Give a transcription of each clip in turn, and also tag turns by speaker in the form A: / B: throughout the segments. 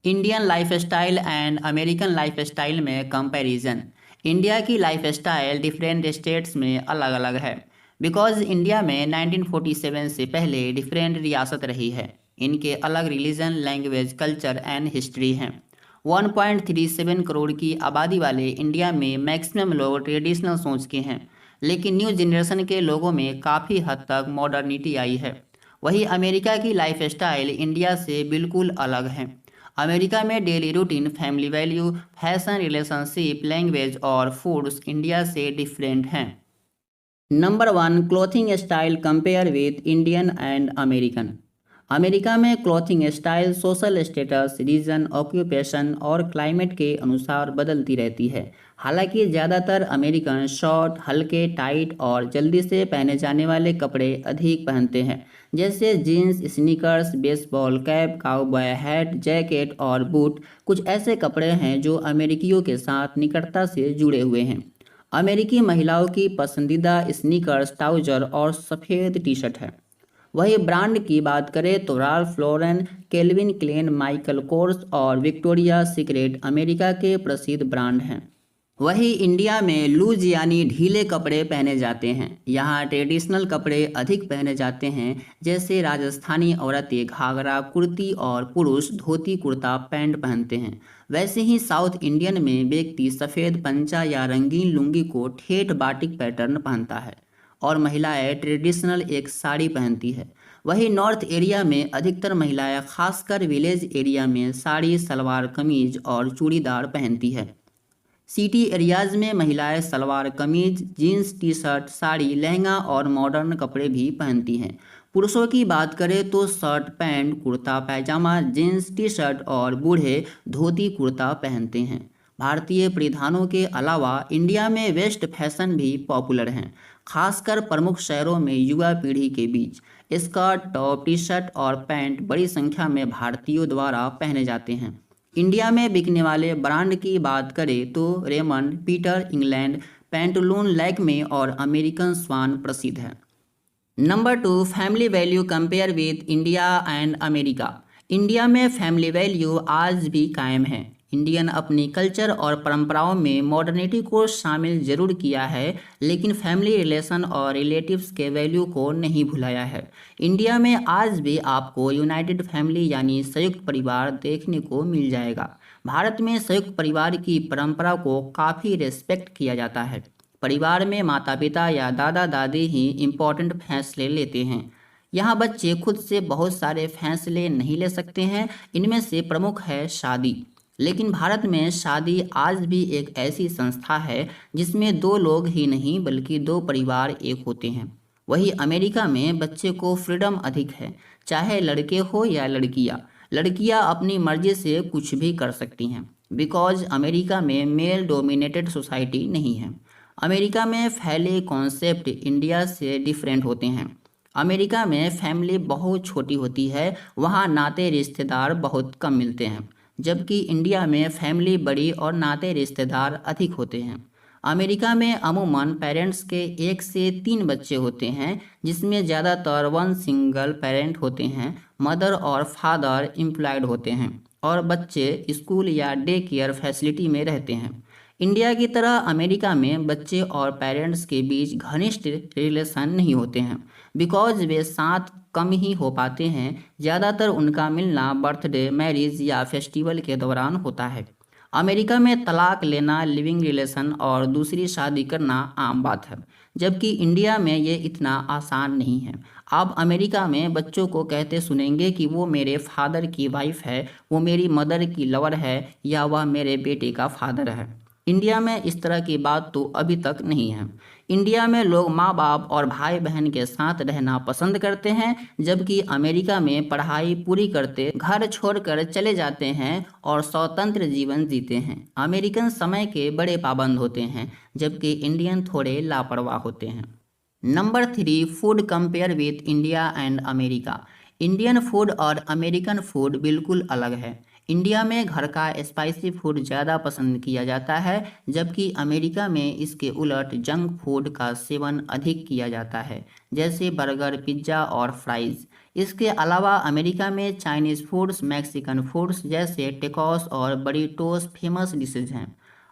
A: Indian lifestyle and American lifestyle में comparison. India की lifestyle different states में अलग अलग है। बिकॉज इंडिया में 1947 से पहले डिफरेंट रियासत रही है। इनके अलग religion, language, culture and history हैं। 1.37 करोड़ की आबादी वाले इंडिया में मैक्सिमम लोग ट्रेडिशनल सोच के हैं, लेकिन न्यू जनरेशन के लोगों में काफ़ी हद तक मॉडर्निटी आई है। वहीं अमेरिका की लाइफस्टाइल इंडिया से बिल्कुल अलग है। अमेरिका में daily routine, family value, fashion, relationship, language और फूड्स इंडिया से डिफरेंट हैं। Number one, clothing style compare with Indian and American. America में clothing style social status, region, occupation और क्लाइमेट के अनुसार बदलती रहती है। हालांकि ज़्यादातर अमेरिकन शॉर्ट, हल्के, टाइट और जल्दी से पहने जाने वाले कपड़े अधिक पहनते हैं, जैसे jeans, sneakers, baseball cap, cowboy hat, jacket और बूट कुछ ऐसे कपड़े हैं जो अमेरिकियों के साथ निकटता से जुड़े हुए हैं। अमेरिकी महिलाओं की पसंदीदा स्नीकर्स, ट्राउजर और सफ़ेद टी शर्ट है। वही ब्रांड की बात करें तो Ralph Lauren, Calvin Klein, Michael Kors और विक्टोरिया सीक्रेट अमेरिका के प्रसिद्ध ब्रांड हैं। वही इंडिया में लूज यानी ढीले कपड़े पहने जाते हैं। यहाँ ट्रेडिशनल कपड़े अधिक पहने जाते हैं, जैसे राजस्थानी औरतें घाघरा कुर्ती और पुरुष धोती कुर्ता पैंट पहनते हैं। वैसे ही साउथ इंडियन में व्यक्ति सफ़ेद पंचा या रंगीन लुंगी को ठेठ बाटिक पैटर्न पहनता है और महिलाएं ट्रेडिशनल एक साड़ी पहनती है। वही नॉर्थ एरिया में अधिकतर महिलाएं खासकर विलेज एरिया में साड़ी, सलवार कमीज और चूड़ीदार पहनती है। सिटी एरियाज में महिलाएं salwar kameez, jeans, T shirt, sari, lehenga और मॉडर्न कपड़े भी पहनती हैं। पुरुषों की बात करें तो शर्ट, पैंट, कुर्ता पैजामा, जीन्स, टी शर्ट और बूढ़े धोती कुर्ता पहनते हैं। भारतीय परिधानों के अलावा इंडिया में वेस्ट फैशन भी पॉपुलर हैं, खासकर प्रमुख शहरों में युवा पीढ़ी के बीच। स्कर्ट, टॉप, टी शर्ट और पैंट बड़ी संख्या में भारतीयों द्वारा पहने जाते हैं। इंडिया में बिकने वाले ब्रांड की बात करें तो Raymond, Peter England, pantaloon, Lakme और अमेरिकन स्वान प्रसिद्ध है। Number two, family value compare with India and America. India में फैमिली वैल्यू आज भी कायम है। इंडियन अपनी कल्चर और परंपराओं में मॉडर्निटी को शामिल जरूर किया है, लेकिन फैमिली रिलेशन और रिलेटिव्स के वैल्यू को नहीं भुलाया है। इंडिया में आज भी आपको यूनाइटेड फैमिली यानी संयुक्त परिवार देखने को मिल जाएगा। भारत में संयुक्त परिवार की परंपरा को काफ़ी रिस्पेक्ट किया जाता है। परिवार में माता पिता या दादा दादी ही इम्पोर्टेंट फैसले लेते हैं। यहाँ बच्चे खुद से बहुत सारे फैसले नहीं ले सकते हैं। इनमें से प्रमुख है शादी। लेकिन भारत में शादी आज भी एक ऐसी संस्था है जिसमें दो लोग ही नहीं बल्कि दो परिवार एक होते हैं। वही अमेरिका में बच्चे को फ्रीडम अधिक है, चाहे लड़के हो या लड़कियाँ। लड़कियाँ अपनी मर्जी से कुछ भी कर सकती हैं, बिकॉज अमेरिका में मेल डोमिनेटेड सोसाइटी नहीं है। अमेरिका में फैले कॉन्सेप्ट इंडिया से डिफरेंट होते हैं। अमेरिका में फैमिली बहुत छोटी होती है, वहाँ नाते रिश्तेदार बहुत कम मिलते हैं, जबकि इंडिया में फैमिली बड़ी और नाते रिश्तेदार अधिक होते हैं। अमेरिका में अमूमन पेरेंट्स के 1 से 3 बच्चे होते हैं, जिसमें ज़्यादातर वन सिंगल पेरेंट होते हैं। मदर और फादर एम्प्लॉयड होते हैं और बच्चे स्कूल या डे केयर फैसिलिटी में रहते हैं। इंडिया की तरह अमेरिका में बच्चे और पेरेंट्स के बीच घनिष्ठ रिलेशन नहीं होते हैं, बिकॉज वे साथ कम ही हो पाते हैं। ज़्यादातर उनका मिलना बर्थडे, मैरिज या फेस्टिवल के दौरान होता है। अमेरिका में तलाक लेना, लिविंग रिलेशन और दूसरी शादी करना आम बात है, जबकि इंडिया में ये इतना आसान नहीं है। आप अमेरिका में बच्चों को कहते सुनेंगे कि वो मेरे फादर की वाइफ है, वो मेरी मदर की लवर है या वह मेरे बेटे का फादर है। इंडिया में इस तरह की बात तो अभी तक नहीं है। इंडिया में लोग माँ बाप और भाई बहन के साथ रहना पसंद करते हैं, जबकि अमेरिका में पढ़ाई पूरी करते घर छोड़कर चले जाते हैं और स्वतंत्र जीवन जीते हैं। अमेरिकन समय के बड़े पाबंद होते हैं, जबकि इंडियन थोड़े लापरवाह होते हैं। Number three, food compare with India and America. Indian food और अमेरिकन फूड बिल्कुल अलग है। इंडिया में घर का स्पाइसी फूड ज़्यादा पसंद किया जाता है, जबकि अमेरिका में इसके उलट जंक फूड का सेवन अधिक किया जाता है, जैसे बर्गर, पिज्ज़ा और फ्राइज़। इसके अलावा अमेरिका में चाइनीज़ फूड्स, मैक्सिकन फूड्स जैसे टेकोस और बरीटोस फेमस डिशेज हैं।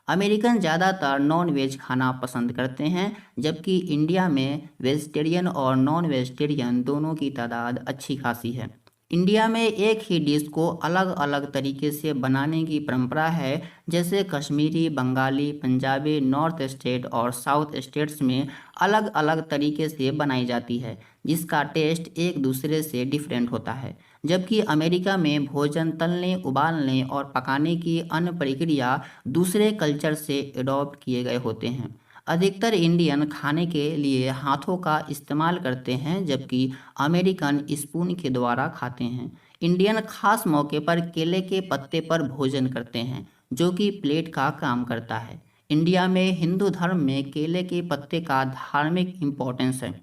A: अमेरिकन ज़्यादातर नॉन वेज खाना पसंद करते हैं, जबकि इंडिया में वेजिटेरियन और नॉन वेजिटेरियन दोनों की तादाद अच्छी खासी है। इंडिया में एक ही डिश को अलग अलग तरीके से बनाने की परंपरा है, जैसे कश्मीरी, बंगाली, पंजाबी, नॉर्थ स्टेट और साउथ स्टेट्स में अलग अलग तरीके से बनाई जाती है, जिसका टेस्ट एक दूसरे से डिफरेंट होता है। जबकि अमेरिका में भोजन तलने, उबालने और पकाने की अन्य प्रक्रिया दूसरे कल्चर से एडॉप्ट किए गए होते हैं। अधिकतर इंडियन खाने के लिए हाथों का इस्तेमाल करते हैं, जबकि अमेरिकन स्पून के द्वारा खाते हैं। इंडियन खास मौके पर केले के पत्ते पर भोजन करते हैं, जो कि प्लेट का काम करता है। इंडिया में हिंदू धर्म में केले के पत्ते का धार्मिक इम्पोर्टेंस है,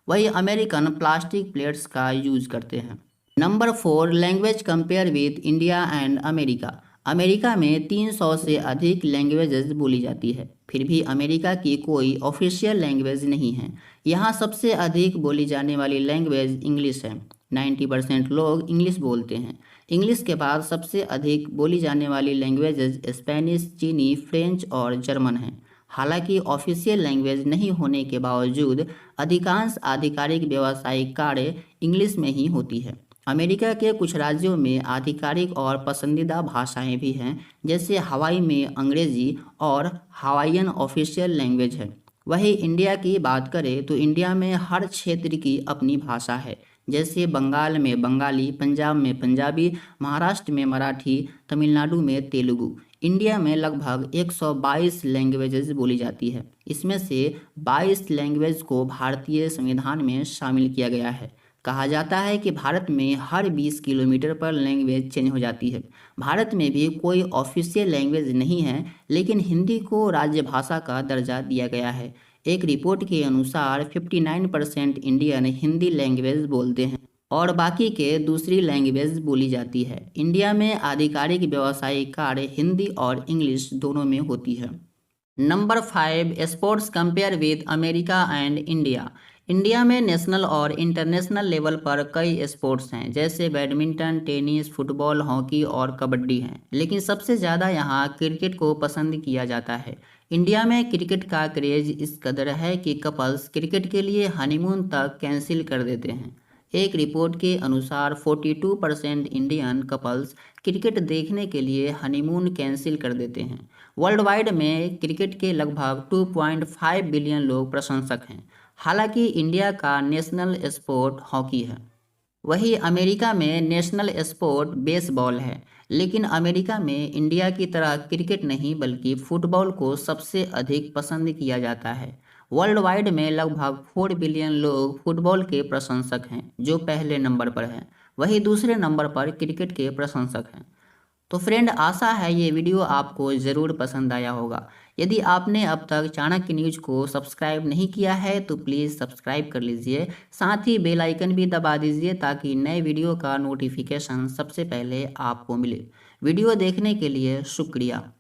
A: वही अमेरिकन प्लास्टिक प्लेट्स का यूज करते हैं। Number 4, language compare with India and America. America में 300 से अधिक लैंग्वेजेस बोली जाती है, फिर भी अमेरिका की कोई ऑफिशियल लैंग्वेज नहीं है। यहाँ सबसे अधिक बोली जाने वाली लैंग्वेज इंग्लिश है। 90% लोग इंग्लिश बोलते हैं। इंग्लिश के बाद सबसे अधिक बोली जाने वाली लैंग्वेजेस स्पेनिश, चीनी, फ्रेंच और जर्मन हैं। हालांकि ऑफिशियल लैंग्वेज नहीं होने के बावजूद अधिकांश आधिकारिक व्यावसायिक कार्य इंग्लिश में ही होती है। अमेरिका के कुछ राज्यों में आधिकारिक और पसंदीदा भाषाएं भी हैं, जैसे हवाई में अंग्रेजी और हवाईयन ऑफिशियल लैंग्वेज है। वही इंडिया की बात करें तो इंडिया में हर क्षेत्र की अपनी भाषा है, जैसे बंगाल में बंगाली, पंजाब में पंजाबी, महाराष्ट्र में मराठी, तमिलनाडु में तेलुगु। इंडिया में लगभग 122 लैंग्वेजेस बोली जाती है। इसमें से 22 लैंग्वेज को भारतीय संविधान में शामिल किया गया है। कहा जाता है कि भारत में हर 20 किलोमीटर पर लैंग्वेज चेंज हो जाती है। भारत में भी कोई ऑफिशियल लैंग्वेज नहीं है, लेकिन हिंदी को राजभाषा का दर्जा दिया गया है। एक रिपोर्ट के अनुसार 59% इंडियन हिंदी लैंग्वेज बोलते हैं और बाकी के दूसरी लैंग्वेज बोली जाती है। इंडिया में आधिकारिक व्यावसायिक कार्य हिंदी और इंग्लिश दोनों में होती है। Number 5, sports compare with America and India. India में नेशनल और इंटरनेशनल लेवल पर कई स्पोर्ट्स हैं, जैसे बैडमिंटन, टेनिस, फुटबॉल, हॉकी और कबड्डी हैं, लेकिन सबसे ज़्यादा यहाँ क्रिकेट को पसंद किया जाता है। इंडिया में क्रिकेट का क्रेज इस कदर है कि कपल्स क्रिकेट के लिए हनीमून तक कैंसिल कर देते हैं। एक रिपोर्ट के अनुसार 42% इंडियन कपल्स क्रिकेट देखने के लिए हनीमून कैंसिल कर देते हैं। वर्ल्ड वाइड में क्रिकेट के लगभग 2.5 बिलियन लोग प्रशंसक हैं। हालांकि इंडिया का नेशनल स्पोर्ट हॉकी है। वही अमेरिका में नेशनल स्पोर्ट बेसबॉल है, लेकिन अमेरिका में इंडिया की तरह क्रिकेट नहीं बल्कि फुटबॉल को सबसे अधिक पसंद किया जाता है। वर्ल्ड वाइड में लगभग 4 बिलियन लोग फुटबॉल के प्रशंसक हैं, जो पहले नंबर पर है। वही दूसरे नंबर पर क्रिकेट के प्रशंसक हैं। तो फ्रेंड, आशा है ये वीडियो आपको ज़रूर पसंद आया होगा। यदि आपने अब तक चाणक्य न्यूज को सब्सक्राइब नहीं किया है तो प्लीज़ सब्सक्राइब कर लीजिए। साथ ही बेल आइकन भी दबा दीजिए ताकि नए वीडियो का नोटिफिकेशन सबसे पहले आपको मिले। वीडियो देखने के लिए शुक्रिया।